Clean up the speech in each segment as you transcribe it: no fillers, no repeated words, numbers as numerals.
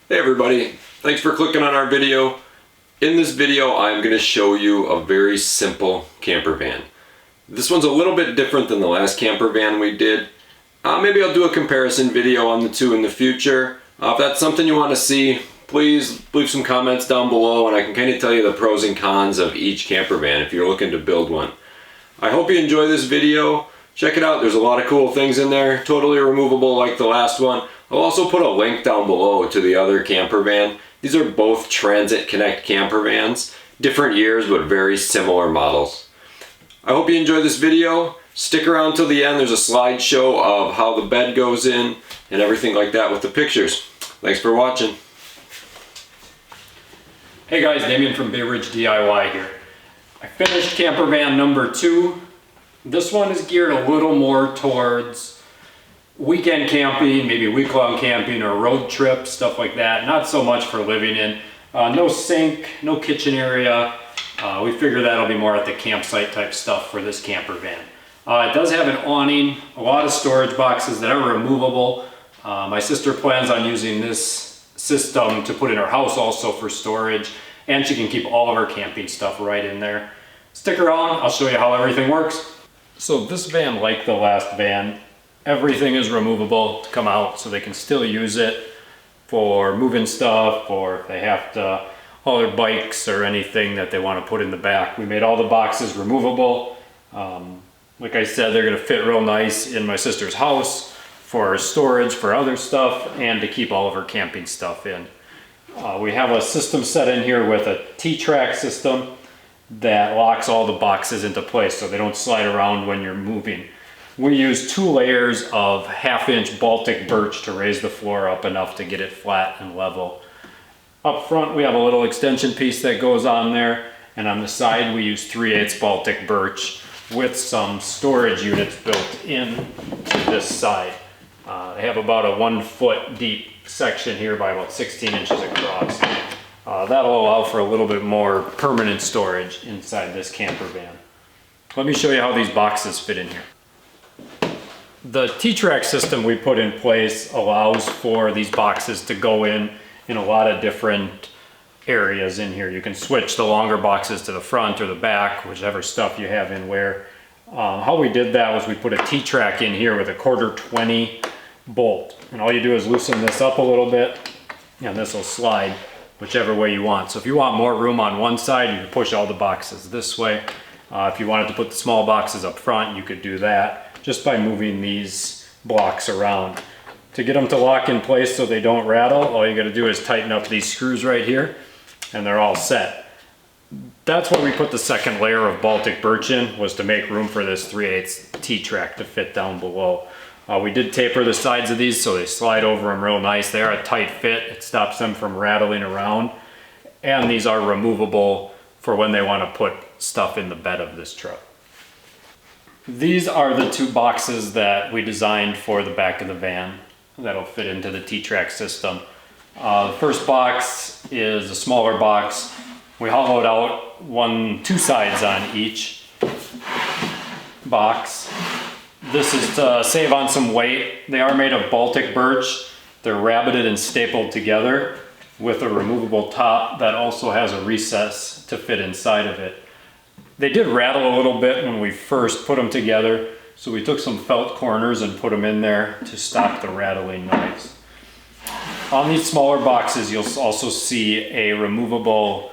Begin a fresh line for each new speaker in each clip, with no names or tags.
Hey everybody, thanks for clicking on our video. In this video I'm going to show you a very simple camper van. This one's a little bit different than the last camper van we did. Maybe I'll do a comparison video on the two in the future. If that's something you want to see, please leave some comments down below and I can kind of tell you the pros and cons of each camper van if you're looking to build one. I hope you enjoy this video. Check it out, there's a lot of cool things in there, totally removable like the last one. I'll also put a link down below to the other camper van. These are both Transit Connect camper vans. Different years, but very similar models. I hope you enjoy this video. Stick around till the end. There's a slideshow of how the bed goes in and everything like that with the pictures. Thanks for watching.
Hey guys, Damien from Bay Ridge DIY here. I finished camper van number 2. This one is geared a little more towards weekend camping, maybe week-long camping or road trip, stuff like that. Not so much for living in. No sink, no kitchen area. We figure that'll be more at the campsite type stuff for this camper van. It does have an awning, a lot of storage boxes that are removable. My sister plans on using this system to put in her house also for storage, and she can keep all of her camping stuff right in there. Stick around, I'll show you how everything works. So this van, like the last van, everything is removable to come out so they can still use it for moving stuff, or if they have to haul their bikes or anything that they want to put in the back. We made all the boxes removable. Like I said, they're going to fit real nice in my sister's house for storage for other stuff and to keep all of her camping stuff in. We have a system set in here with a T-track system that locks all the boxes into place so they don't slide around when you're moving. We use 2 layers of 1/2-inch Baltic birch to raise the floor up enough to get it flat and level. Up front we have a little extension piece that goes on there, and on the side we use 3/8 Baltic birch with some storage units built in to this side. They have about a 1 foot deep section here by about 16 inches across. That'll allow for a little bit more permanent storage inside this camper van. Let me show you how these boxes fit in here. The T-track system we put in place allows for these boxes to go in a lot of different areas in here. You can switch the longer boxes to the front or the back, whichever stuff you have in where. How we did that was we put a T-track in here with a 1/4-20 bolt. And all you do is loosen this up a little bit and this will slide whichever way you want. So if you want more room on one side, you can push all the boxes this way. If you wanted to put the small boxes up front, you could do that just by moving these blocks around. To get them to lock in place so they don't rattle, all you gotta do is tighten up these screws right here and they're all set. That's why we put the second layer of Baltic birch in, was to make room for this 3/8 T-track to fit down below. We did taper the sides of these so they slide over them real nice. They are a tight fit, it stops them from rattling around. And these are removable for when they want to put stuff in the bed of this truck. These are the 2 boxes that we designed for the back of the van that'll fit into the T-track system. The first box is a smaller box. We hollowed out 2 sides on each box. This is to save on some weight. They are made of Baltic birch. They're rabbited and stapled together with a removable top that also has a recess to fit inside of it. They did rattle a little bit when we first put them together, so we took some felt corners and put them in there to stop the rattling noise. On these smaller boxes, you'll also see a removable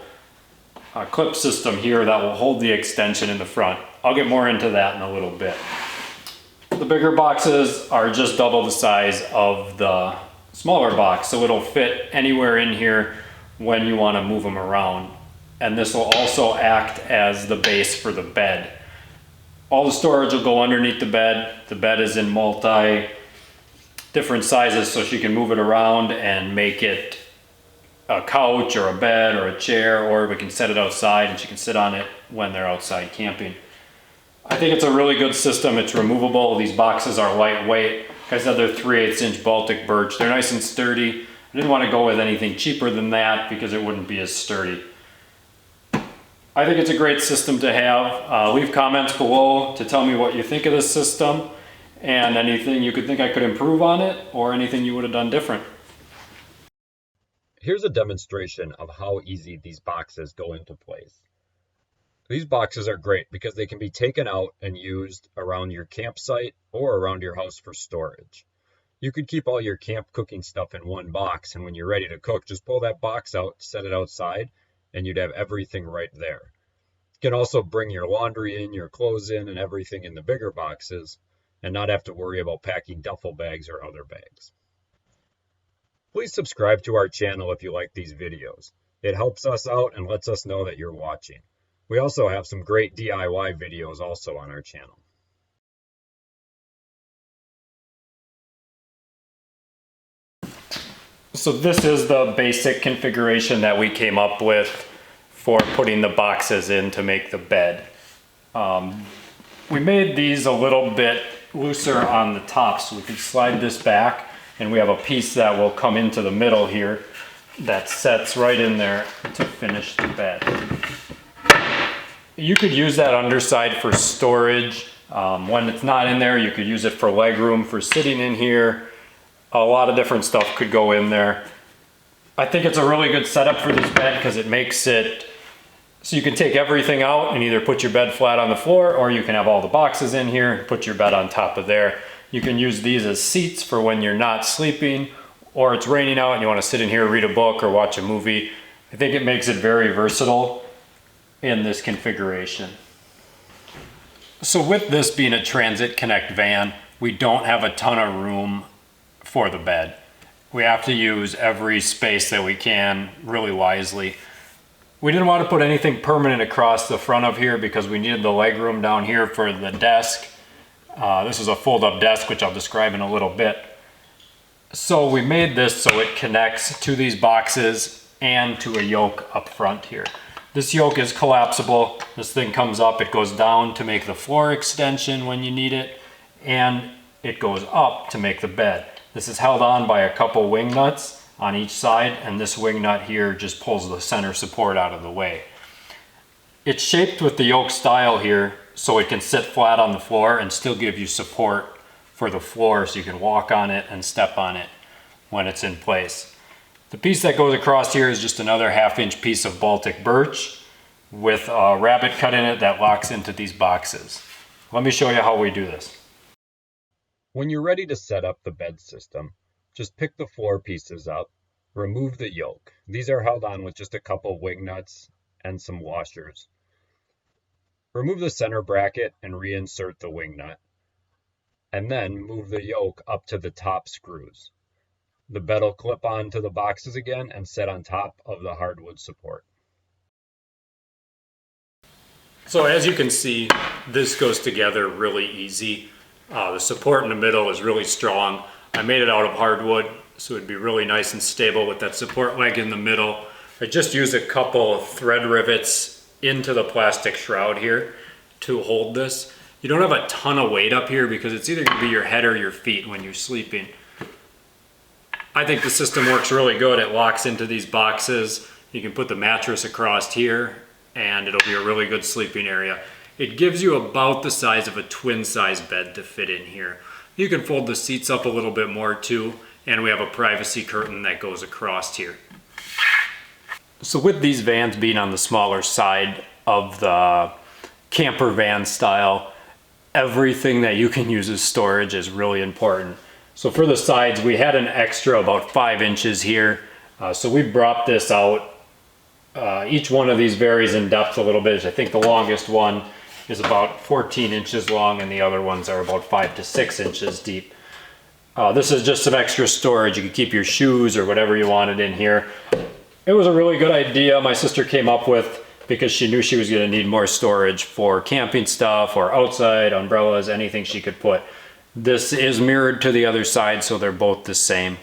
clip system here that will hold the extension in the front. I'll get more into that in a little bit. The bigger boxes are just double the size of the smaller box, so it'll fit anywhere in here when you want to move them around. And this will also act as the base for the bed. All the storage will go underneath the bed. The bed is in different sizes, so she can move it around and make it a couch or a bed or a chair, or we can set it outside and she can sit on it when they're outside camping. I think it's a really good system. It's removable. These boxes are lightweight. Like I said, they're 3/8 inch Baltic birch. They're nice and sturdy. I didn't want to go with anything cheaper than that because it wouldn't be as sturdy. I think it's a great system to have. Leave comments below to tell me what you think of this system and anything you could think I could improve on it or anything you would have done different.
Here's a demonstration of how easy these boxes go into place. These boxes are great because they can be taken out and used around your campsite or around your house for storage. You could keep all your camp cooking stuff in one box, and when you're ready to cook, just pull that box out, set it outside, and you'd have everything right there. You can also bring your laundry in, your clothes in, and everything in the bigger boxes, and not have to worry about packing duffel bags or other bags. Please subscribe to our channel if you like these videos. It helps us out and lets us know that you're watching. We also have some great DIY videos also on our channel.
So this is the basic configuration that we came up with for putting the boxes in to make the bed. We made these a little bit looser on the top so we can slide this back, and we have a piece that will come into the middle here that sets right in there to finish the bed. You could use that underside for storage. When it's not in there, you could use it for leg room for sitting in here. A lot of different stuff could go in there. I think it's a really good setup for this bed because it makes it so you can take everything out and either put your bed flat on the floor, or you can have all the boxes in here and put your bed on top of there. You can use these as seats for when you're not sleeping or it's raining out and you want to sit in here, read a book or watch a movie. I think it makes it very versatile in this configuration. So with this being a Transit Connect van, we don't have a ton of room for the bed. We have to use every space that we can really wisely. We didn't want to put anything permanent across the front of here because we needed the leg room down here for the desk. This is a fold-up desk, which I'll describe in a little bit. So we made this so it connects to these boxes and to a yoke up front here. This yoke is collapsible. This thing comes up, it goes down to make the floor extension when you need it, and it goes up to make the bed. This is held on by a couple wing nuts on each side, and this wing nut here just pulls the center support out of the way. It's shaped with the yoke style here so it can sit flat on the floor and still give you support for the floor so you can walk on it and step on it when it's in place. The piece that goes across here is just another 1/2-inch piece of Baltic birch with a rabbet cut in it that locks into these boxes. Let me show you how we do this.
When you're ready to set up the bed system, just pick the floor pieces up, remove the yoke. These are held on with just a couple wing nuts and some washers. Remove the center bracket and reinsert the wing nut, and then move the yoke up to the top screws. The bed will clip onto the boxes again and set on top of the hardwood support.
So as you can see, this goes together really easy. The support in the middle is really strong. I made it out of hardwood, so it'd be really nice and stable with that support leg in the middle. I just used a couple of thread rivets into the plastic shroud here to hold this. You don't have a ton of weight up here because it's either going to be your head or your feet when you're sleeping. I think the system works really good. It locks into these boxes. You can put the mattress across here and it'll be a really good sleeping area. It gives you about the size of a twin size bed to fit in here. You can fold the seats up a little bit more too, and we have a privacy curtain that goes across here. So with these vans being on the smaller side of the camper van style, everything that you can use as storage is really important. So for the sides, we had an extra about 5 inches here. So we brought this out. Each one of these varies in depth a little bit. I think the longest one is about 14 inches long and the other ones are about 5 to 6 inches deep. This is just some extra storage. You can keep your shoes or whatever you wanted in here. It was a really good idea my sister came up with because she knew she was going to need more storage for camping stuff or outside, umbrellas, anything she could put. This is mirrored to the other side, so they're both the same.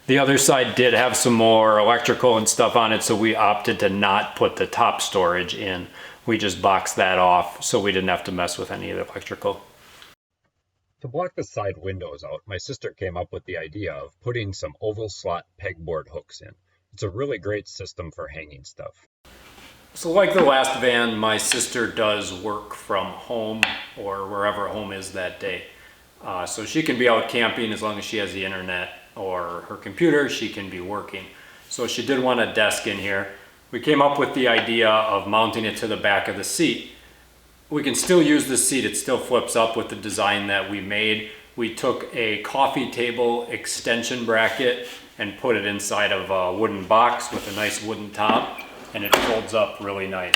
The other side did have some more electrical and stuff on it, so we opted to not put the top storage in. We just boxed that off so we didn't have to mess with any of the electrical.
To block the side windows out, my sister came up with the idea of putting some oval slot pegboard hooks in. It's a really great system for hanging stuff.
So like the last van, my sister does work from home or wherever home is that day. So she can be out camping as long as she has the internet or her computer, she can be working. So she did want a desk in here. We came up with the idea of mounting it to the back of the seat. We can still use this seat, it still flips up with the design that we made. We took a coffee table extension bracket and put it inside of a wooden box with a nice wooden top, and it folds up really nice.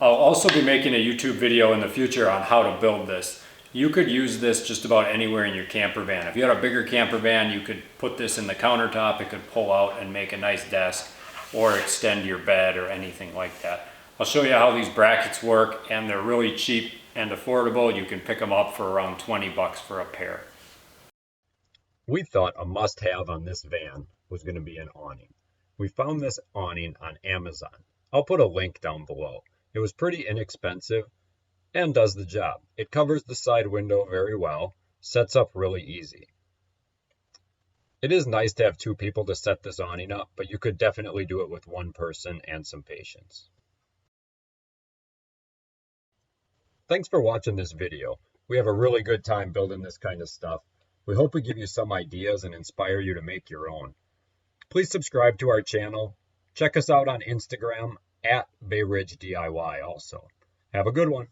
I'll also be making a YouTube video in the future on how to build this. You could use this just about anywhere in your camper van. If you had a bigger camper van, you could put this in the countertop, it could pull out and make a nice desk, or extend your bed or anything like that. I'll show you how these brackets work, and they're really cheap and affordable. You can pick them up for around 20 bucks for a pair.
We thought a must-have on this van was going to be an awning. We found this awning on Amazon. I'll put a link down below. It was pretty inexpensive and does the job. It covers the side window very well, sets up really easy. It is nice to have two people to set this awning up, but you could definitely do it with one person and some patience. Thanks for watching this video. We have a really good time building this kind of stuff. We hope we give you some ideas and inspire you to make your own. Please subscribe to our channel. Check us out on Instagram @BayRidgeDIY also. Have a good one.